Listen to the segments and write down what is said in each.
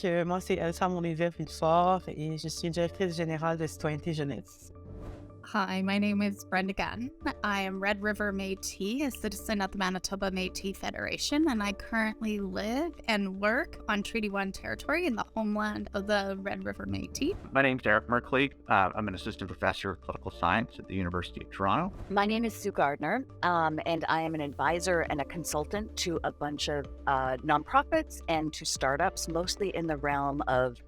moi, c'est Elsa Monlévert-Villefort et je suis directrice générale de Citoyenneté Jeunesse. Hi, my name is Brenda Gatton. I am Red River Métis, a citizen of the Manitoba Métis Federation, and I currently live and work on Treaty 1 territory in the homeland of the Red River Métis. My name's Derek Merkley. I'm an assistant professor of political science at the University of Toronto. My name is Sue Gardner, and I am an advisor and a consultant to a bunch of nonprofits and to startups, mostly in the realm of,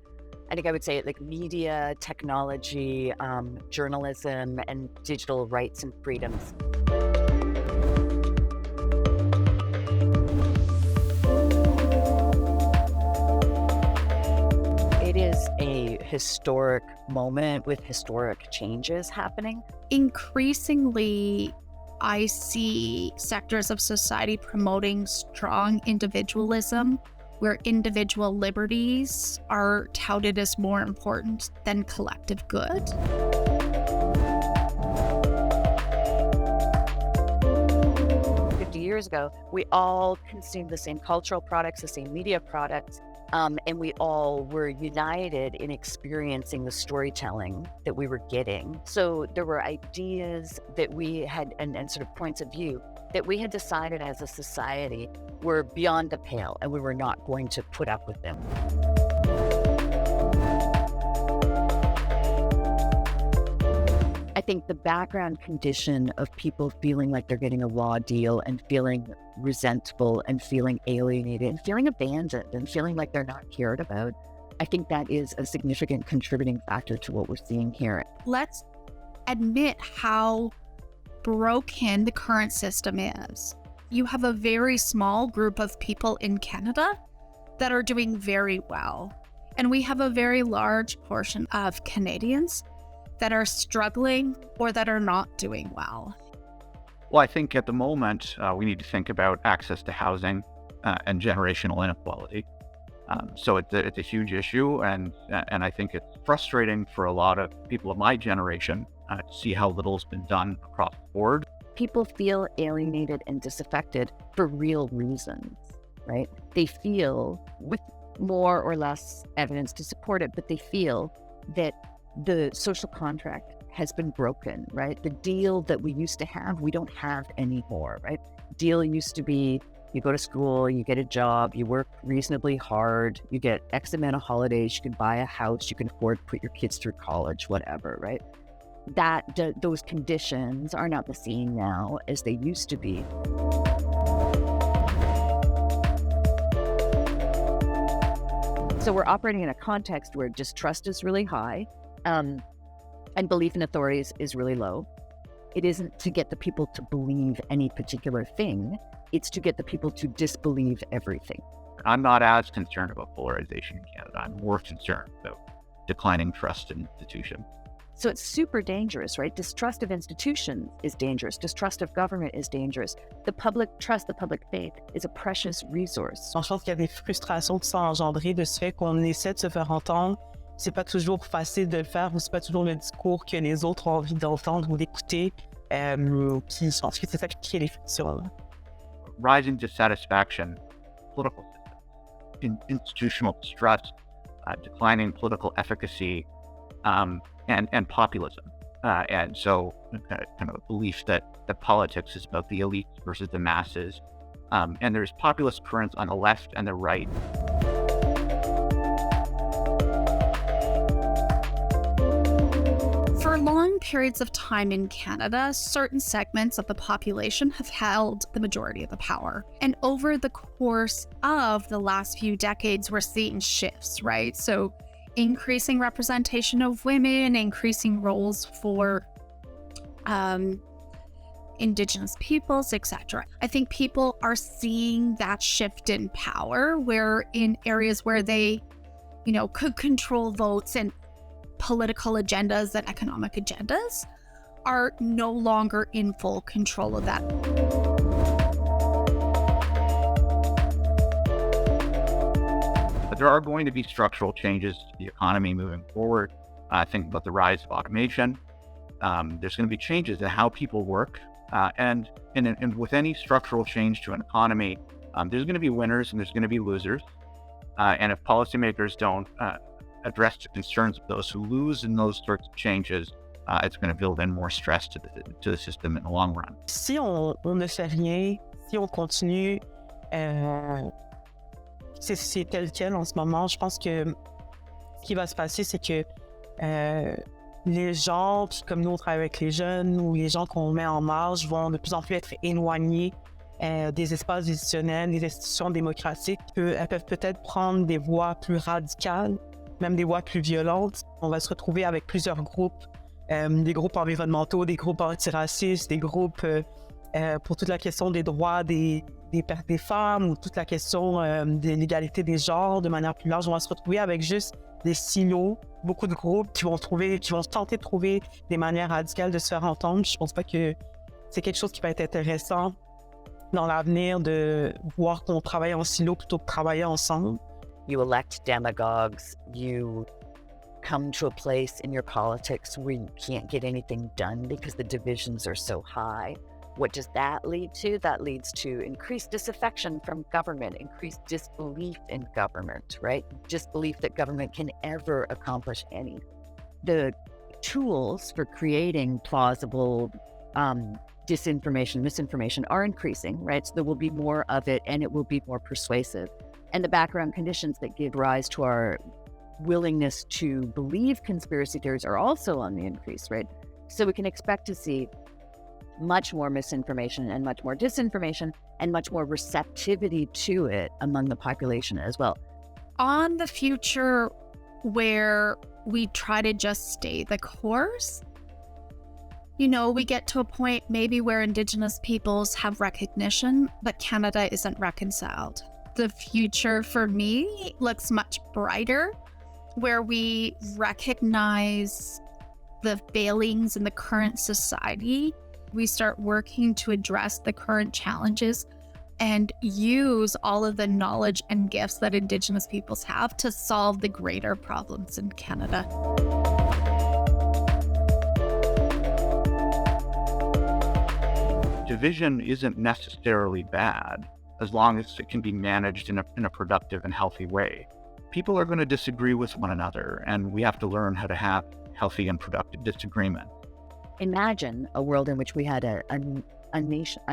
I think I would say, like media, technology, journalism, and digital rights and freedoms. It is a historic moment with historic changes happening. Increasingly, I see sectors of society promoting strong individualism, where individual liberties are touted as more important than collective good. Years ago, we all consumed the same cultural products, the same media products, and we all were united in experiencing the storytelling that we were getting. So there were ideas that we had and sort of points of view that we had decided as a society were beyond the pale, and we were not going to put up with them. I think the background condition of people feeling like they're getting a raw deal and feeling resentful and feeling alienated and feeling abandoned and feeling like they're not cared about, I think that is a significant contributing factor to what we're seeing here. Let's admit how broken the current system is. You have a very small group of people in Canada that are doing very well. And we have a very large portion of Canadians that are struggling or that are not doing well. Well, I think at the moment, we need to think about access to housing and generational inequality. So it's a huge issue, and I think it's frustrating for a lot of people of my generation to see how little's been done across the board. People feel alienated and disaffected for real reasons, right? They feel, with more or less evidence to support it, but they feel that the social contract has been broken, right? The deal that we used to have, we don't have anymore, right? Deal used to be, you go to school, you get a job, you work reasonably hard, you get X amount of holidays, you can buy a house, you can afford to put your kids through college, whatever, right? Those conditions are not the same now as they used to be. So we're operating in a context where distrust is really high, and belief in authorities is really low. It isn't to get the people to believe any particular thing. It's to get the people to disbelieve everything. I'm not as concerned about polarization in Canada. I'm more concerned about declining trust in institutions. So it's super dangerous, right? Distrust of institutions is dangerous. Distrust of government is dangerous. The public trust, the public faith is a precious resource. Je pense qu'il y a des frustrations qui sont engendrées de ce fait qu'on essaie de se faire entendre. C'est pas toujours facile de le faire, ou c'est pas toujours le discours que les autres ont envie d'entendre ou d'écouter. Puis je pense que c'est ça qui crée les frictions. Rising dissatisfaction, political systems, institutional distrust, declining political efficacy, and populism. And so kind of a belief that politics is about the elites versus the masses. And there's populist currents on the left and the right. For long periods of time in Canada, certain segments of the population have held the majority of the power. And over the course of the last few decades, we're seeing shifts, right? So increasing representation of women, increasing roles for Indigenous peoples, etc. I think people are seeing that shift in power, where in areas where they, could control votes and political agendas and economic agendas, are no longer in full control of that. But there are going to be structural changes to the economy moving forward. Think about the rise of automation. There's going to be changes in how people work. And with any structural change to an economy, there's going to be winners and there's going to be losers. And if policymakers don't address the concerns of those who lose in those sorts of changes, it's going to build in more stress to the system in the long run. Si on ne fait rien, si on continue, c'est tel quel en ce moment, je pense que ce qui va se passer, c'est que les gens, comme nous on travaille avec les jeunes ou les gens qu'on met en marge vont de plus en plus être éloignés des espaces décisionnels, des institutions démocratiques. Elles peuvent peut-être prendre des voies plus radicales, même des voies plus violentes. On va se retrouver avec plusieurs groupes, des groupes environnementaux, des groupes antiracistes, des groupes pour toute la question des droits des femmes ou toute la question de l'égalité des genres de manière plus large. On va se retrouver avec juste des silos, beaucoup de groupes qui vont tenter de trouver des manières radicales de se faire entendre. Je pense pas que c'est quelque chose qui va être intéressant dans l'avenir de voir qu'on travaille en silo plutôt que travailler ensemble. You elect demagogues, you come to a place in your politics where you can't get anything done because the divisions are so high. What does that lead to? That leads to increased disaffection from government, increased disbelief in government, right? Disbelief that government can ever accomplish anything. The tools for creating plausible disinformation, misinformation are increasing, right? So there will be more of it and it will be more persuasive. And the background conditions that give rise to our willingness to believe conspiracy theories are also on the increase, right? So we can expect to see much more misinformation and much more disinformation and much more receptivity to it among the population as well. On the future where we try to just stay the course, you know, we get to a point maybe where Indigenous peoples have recognition, but Canada isn't reconciled. The future for me looks much brighter, where we recognize the failings in the current society. We start working to address the current challenges and use all of the knowledge and gifts that Indigenous peoples have to solve the greater problems in Canada. Division isn't necessarily bad as long as it can be managed in a productive and healthy way. People are going to disagree with one another, and we have to learn how to have healthy and productive disagreement. Imagine a world in which we had a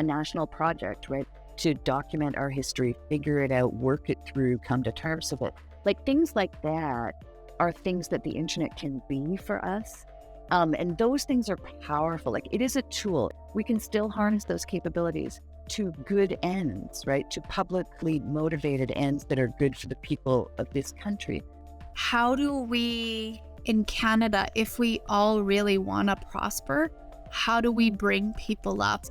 national project, right, to document our history, figure it out, work it through, come to terms with it. Like things like that are things that the internet can be for us. And those things are powerful. Like it is a tool. We can still harness those capabilities to good ends, right? To publicly motivated ends that are good for the people of this country. How do we, in Canada, if we all really want to prosper, how do we bring people up?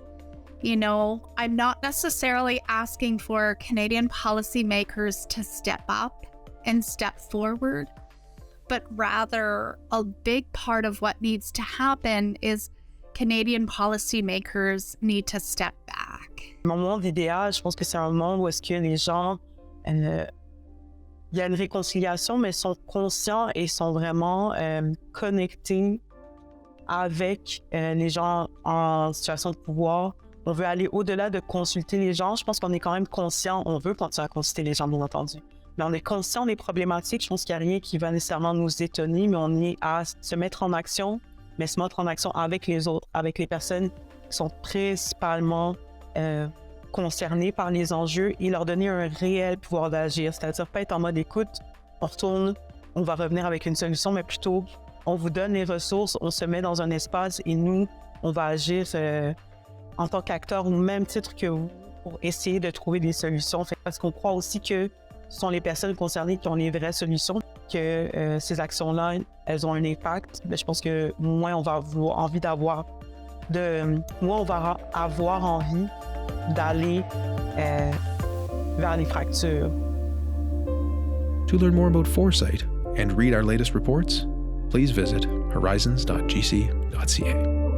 You know, I'm not necessarily asking for Canadian policymakers to step up and step forward, but rather a big part of what needs to happen is Canadian policymakers need to step back. Mon monde idéal, je pense que c'est un monde où est-ce que les gens, il y a une réconciliation, mais sont conscients et sont vraiment connectés avec les gens en situation de pouvoir. On veut aller au-delà de consulter les gens. Je pense qu'on est quand même conscient, on veut continuer à consulter les gens, bien entendu. Mais on est conscient des problématiques. Je pense qu'il n'y a rien qui va nécessairement nous étonner, mais on est à se mettre en action, mais se mettre en action avec les autres, avec les personnes qui sont principalement concernées par les enjeux et leur donner un réel pouvoir d'agir. C'est-à-dire pas être en mode écoute, on retourne, on va revenir avec une solution, mais plutôt on vous donne les ressources, on se met dans un espace et nous, on va agir en tant qu'acteur au même titre que vous pour essayer de trouver des solutions. Parce qu'on croit aussi que ce sont les personnes concernées qui ont les vraies solutions, que ces actions-là, elles ont un impact. Mais je pense que moins on va avoir envie d'aller vers les fractures. To learn more about Foresight and read our latest reports, please visit horizons.gc.ca.